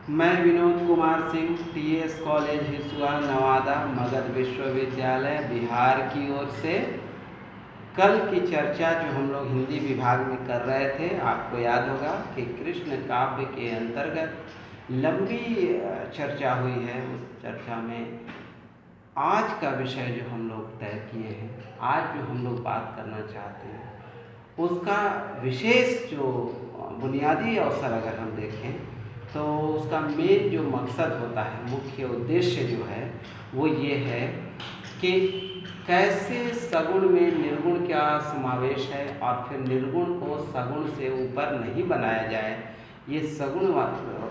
मैं Vinod Kumar Singh TS college Hisua Nawada Magadh विश्वविद्यालय बिहार की ओर से कल की चर्चा जो हम लोग हिंदी विभाग में कर रहे थे, आपको याद होगा कि कृष्ण काव्य के अंतर्गत लंबी चर्चा हुई है। उस चर्चा में आज का विषय जो हम लोग तय किए हैं, आज जो हम लोग बात करना चाहते हैं, उसका विशेष जो बुनियादी अवसर अगर हम देखें तो उसका मेन जो मकसद होता है, मुख्य उद्देश्य जो है वो ये है कि कैसे सगुण में निर्गुण का समावेश है और फिर निर्गुण को सगुण से ऊपर नहीं बनाया जाए। ये सगुण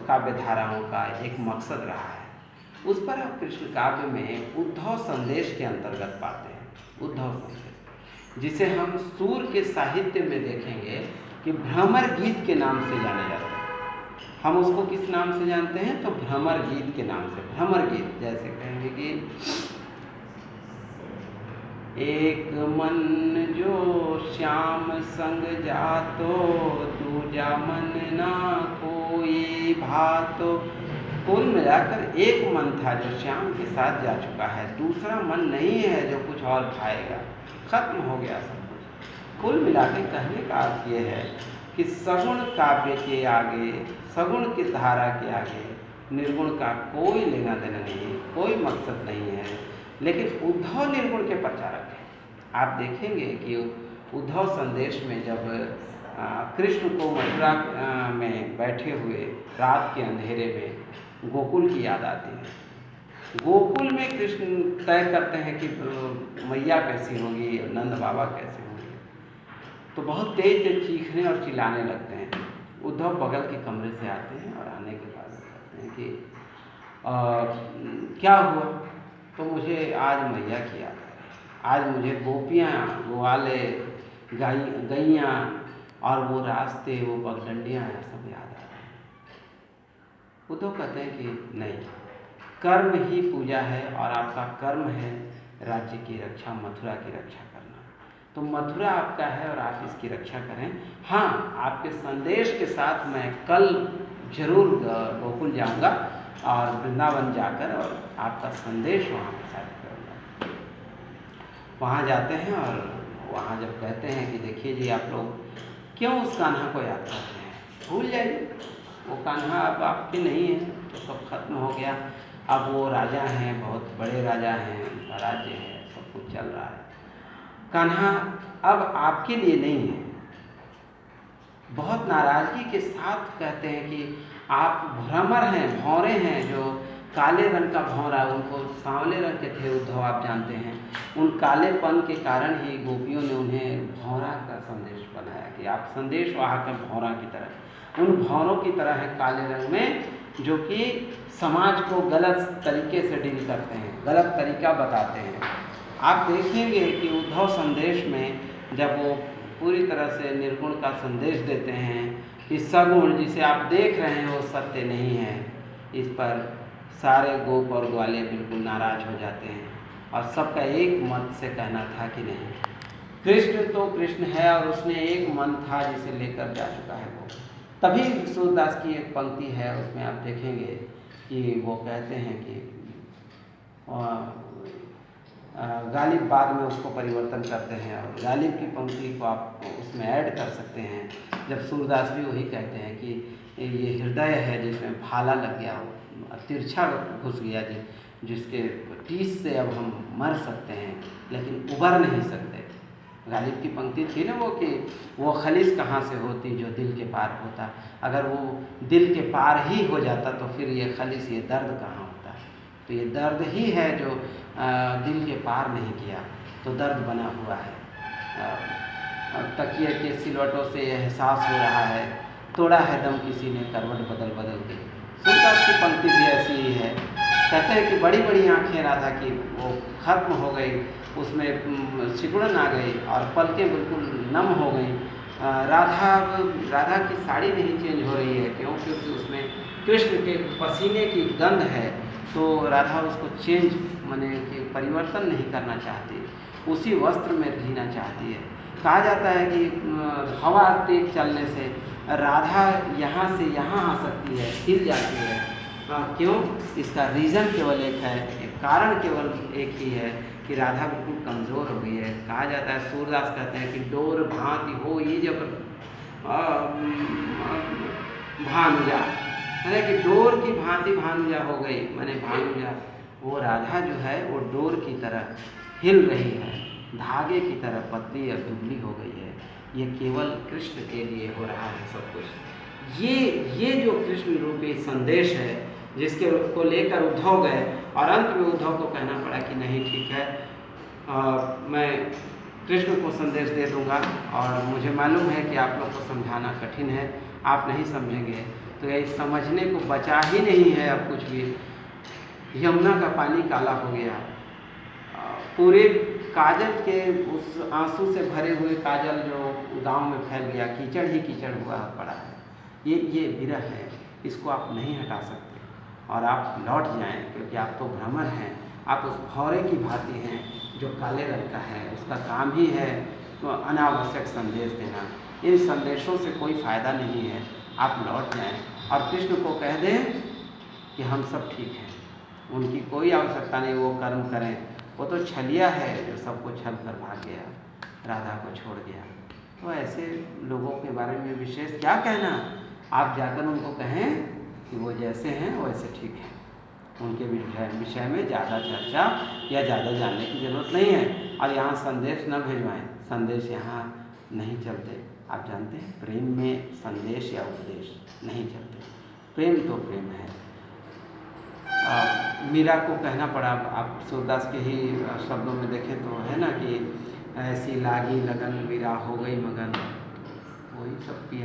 काव्य धाराओं का एक मकसद रहा है। उस पर आप कृष्ण काव्य में उद्धव संदेश के अंतर्गत पाते हैं। उद्धव संदेश जिसे हम सूर के साहित्य में देखेंगे कि भ्रमर गीत के नाम से जाने जाते हैं। हम उसको किस नाम से जानते हैं? तो भ्रमर गीत के नाम से। भ्रमर गीत जैसे कहेंगे कि एक मन जो श्याम संग जातो, दूजा मन ना कोई भातो। कुल मिलाकर एक मन था जो श्याम के साथ जा चुका है, दूसरा मन नहीं है जो कुछ और खाएगा। खत्म हो गया सब कुछ। कुल मिलाकर कहने का अर्थ ये है कि सगुण काव्य के आगे, सगुण की धारा के आगे निर्गुण का कोई लेना देना नहीं, कोई मकसद नहीं है। लेकिन उद्धव निर्गुण के प्रचारक हैं। आप देखेंगे कि उद्धव संदेश में जब कृष्ण को मथुरा में बैठे हुए रात के अंधेरे में गोकुल की याद आती है। गोकुल में कृष्ण तय करते हैं कि मैया कैसी होगी, नंद बाबा कैसे होंगे, तो बहुत तेज तेज चीखने और चिल्लाने लगते हैं। उद्धव बगल के कमरे से आते हैं और आने के बाद कहते हैं कि क्या हुआ? तो मुझे आज मैया की याद है, आज मुझे गोपियाँ, ग्वाले, गैयाँ और वो रास्ते, वो पगडंडियाँ सब याद आ रहे हैं। उद्धव कहते हैं कि नहीं, कर्म ही पूजा है और आपका कर्म है राज्य की रक्षा, मथुरा की रक्षा करना। तो मथुरा आपका है और आप इसकी रक्षा करें। हाँ, आपके संदेश के साथ मैं कल जरूर गोकुल जाऊंगा और वृंदावन जाकर और आपका संदेश वहाँ प्रसारित करूँगा। वहाँ जाते हैं और वहाँ जब कहते हैं कि देखिए जी, आप लोग क्यों उस कान्हा को याद करते हैं? भूल जाइए, वो कान्हा अब आपके नहीं है, तो सब खत्म हो गया। अब वो राजा हैं, बहुत बड़े राजा हैं, उनका राज्य है, सब कुछ चल रहा है। कान्हा अब आपके लिए नहीं है। बहुत नाराज़गी के साथ कहते हैं कि आप भ्रमर हैं, भौरे हैं, जो काले रंग का भौरा, उनको सांवले रंग के थे उद्धव, आप जानते हैं। उन कालेपन के कारण ही गोपियों ने उन्हें भौरा का संदेश बनाया कि आप संदेश वाहक हैं भौरा की तरह। उन भौरों की तरह है काले रंग में, जो कि समाज को गलत तरीके से डील करते हैं, गलत तरीका बताते हैं। आप देखेंगे कि उद्धव संदेश में जब वो पूरी तरह से निर्गुण का संदेश देते हैं कि सगुण जिसे आप देख रहे हैं वो सत्य नहीं है, इस पर सारे गोप और ग्वाले बिल्कुल नाराज हो जाते हैं और सबका एक मत से कहना था कि नहीं, कृष्ण तो कृष्ण है और उसने एक मन था जिसे लेकर जा चुका है वो। तभी सूरदास की एक पंक्ति है, उसमें आप देखेंगे कि वो कहते हैं कि गालिब बाद में उसको परिवर्तन करते हैं और गालिब की पंक्ति को आप उसमें ऐड कर सकते हैं। जब सूरदास भी वही कहते हैं कि ये हृदय है जिसमें भाला लग गया, तिरछा घुस गया जी, जिसके टीस से अब हम मर सकते हैं लेकिन उबर नहीं सकते। गालिब की पंक्ति थी ना वो कि वो खलीस कहाँ से होती जो दिल के पार होता। अगर वो दिल के पार ही हो जाता तो फिर ये खलीस, ये दर्द कहाँ होता। तो ये दर्द ही है जो दिल के पार नहीं किया, तो दर्द बना हुआ है। तकिए के सिलवटों से एहसास हो रहा है, तोड़ा है दम किसी ने करवट बदल बदल के। सूरदास की पंक्ति भी ऐसी ही है। कहते हैं कि बड़ी बड़ी आँखें राधा की वो खत्म हो गई, उसमें सिकुड़न आ गई और पलकें बिल्कुल नम हो गई। राधा की साड़ी नहीं चेंज हो रही है, क्योंकि उसमें कृष्ण के पसीने की गंध है, तो राधा उसको चेंज माने कि परिवर्तन नहीं करना चाहती, उसी वस्त्र में जीना चाहती है। कहा जाता है कि हवा तेज चलने से राधा यहाँ से यहाँ आ सकती है, हिल जाती है, क्यों? इसका रीज़न केवल एक है, एक कारण केवल एक ही है कि राधा बिल्कुल कमज़ोर हो गई है। कहा जाता है, सूरदास कहते हैं कि डोर भांति हो ये जब भानुजा, है कि डोर की भांति भानुजा हो गई, मैंने भानुजा वो राधा जो है वो डोर की तरह हिल रही है, धागे की तरह पतली और दुबली हो गई है। ये केवल कृष्ण के लिए हो रहा है सब कुछ। ये जो कृष्ण रूपी संदेश है जिसके को लेकर उद्धव गए और अंत में उद्धव को कहना पड़ा कि नहीं ठीक है, मैं कृष्ण को संदेश दे दूंगा और मुझे मालूम है कि आप लोग को समझाना कठिन है, आप नहीं समझेंगे, तो ये समझने को बचा ही नहीं है अब कुछ भी। यमुना का पानी काला हो गया, पूरे काजल के उस आंसू से भरे हुए काजल जो गांव में फैल गया, कीचड़ ही कीचड़ हुआ पड़ा है। ये विरह है, इसको आप नहीं हटा सकते और आप लौट जाएं, क्योंकि आप तो भ्रमर हैं, आप उस भौरे की भांति हैं जो काले रंग का है, उसका काम ही है तो अनावश्यक संदेश देना। इन संदेशों से कोई फ़ायदा नहीं है, आप लौट जाएं और कृष्ण को कह दें कि हम सब ठीक हैं, उनकी कोई आवश्यकता नहीं, वो कर्म करें, वो तो छलिया है जो सबको छल कर भाग गया, राधा को छोड़ दिया। तो ऐसे लोगों के बारे में विशेष क्या कहना, आप जाकर उनको कहें कि वो जैसे हैं वैसे ठीक हैं, उनके विषय में ज़्यादा चर्चा या ज़्यादा जानने की ज़रूरत नहीं है। और यहाँ संदेश न भेजवाएं, संदेश यहाँ नहीं चलते। आप जानते हैं प्रेम में संदेश या उपदेश नहीं चलते, प्रेम तो प्रेम है। मीरा को कहना पड़ा, आप सूरदास के ही शब्दों में देखें तो है ना कि ऐसी लागी लगन मीरा हो गई मगन, वही सबकी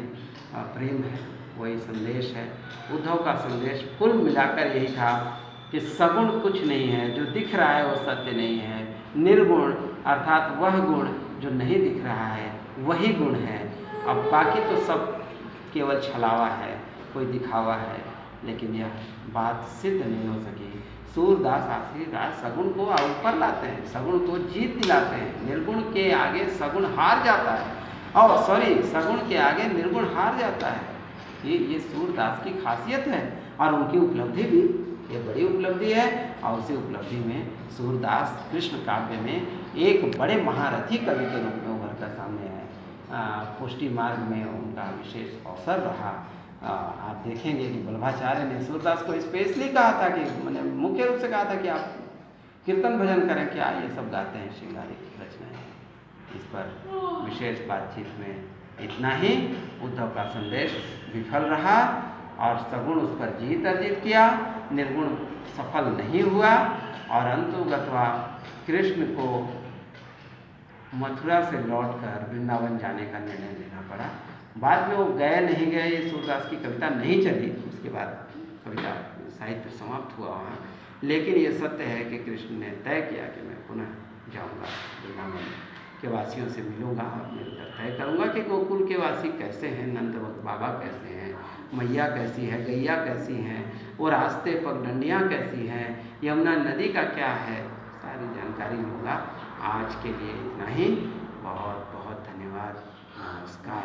प्रेम है, वही संदेश है। उद्धव का संदेश कुल मिलाकर यही था कि सगुण कुछ नहीं है, जो दिख रहा है वो सत्य नहीं है, निर्गुण अर्थात वह गुण जो नहीं दिख रहा है वही गुण है। अब बाकी तो सब केवल छलावा है, कोई दिखावा है, लेकिन यह बात सिद्ध नहीं हो सकी। सूरदास आखिरकार सगुण को ऊपर लाते हैं, सगुण को जीत दिलाते हैं, निर्गुण के आगे सगुण हार जाता है, और सगुण के आगे निर्गुण हार जाता है। ये सूरदास की खासियत है और उनकी उपलब्धि भी ये बड़ी उपलब्धि है। और उसी उपलब्धि में सूरदास कृष्ण काव्य में एक बड़े महारथी कवि के रूप में उभर कर सामने आए। पुष्टि मार्ग में उनका विशेष अवसर रहा। आप देखेंगे कि वल्लभाचार्य ने सूरदास को स्पेशली कहा था कि मैंने मुख्य रूप से कहा था कि आप कीर्तन भजन करें, क्या ये सब गाते हैं श्रृंगारी रचनाएं। इस पर विशेष बातचीत में इतना ही। उद्धव का संदेश विफल रहा और सगुण उस पर जीत अर्जित किया, निर्गुण सफल नहीं हुआ और अंतुगत्वा कृष्ण को मथुरा से लौटकर वृंदावन जाने का निर्णय लेना पड़ा। बाद में वो गए नहीं गए, सूरदास की कविता नहीं चली, उसके बाद कविता साहित्य समाप्त हुआ वहाँ। लेकिन ये सत्य है कि कृष्ण ने तय किया कि मैं पुनः जाऊँगा वृंदावन के वासियों से मिलूँगा और मिलकर तय करूँगा कि गोकुल के वासी कैसे हैं, नंद बाबा कैसे हैं, मैया कैसी है, गैया कैसी हैं, वो रास्ते पगडंडियाँ कैसी हैं, यमुना नदी का क्या है, सारी जानकारी होगा। आज के लिए इतना ही। बहुत बहुत धन्यवाद। नमस्कार।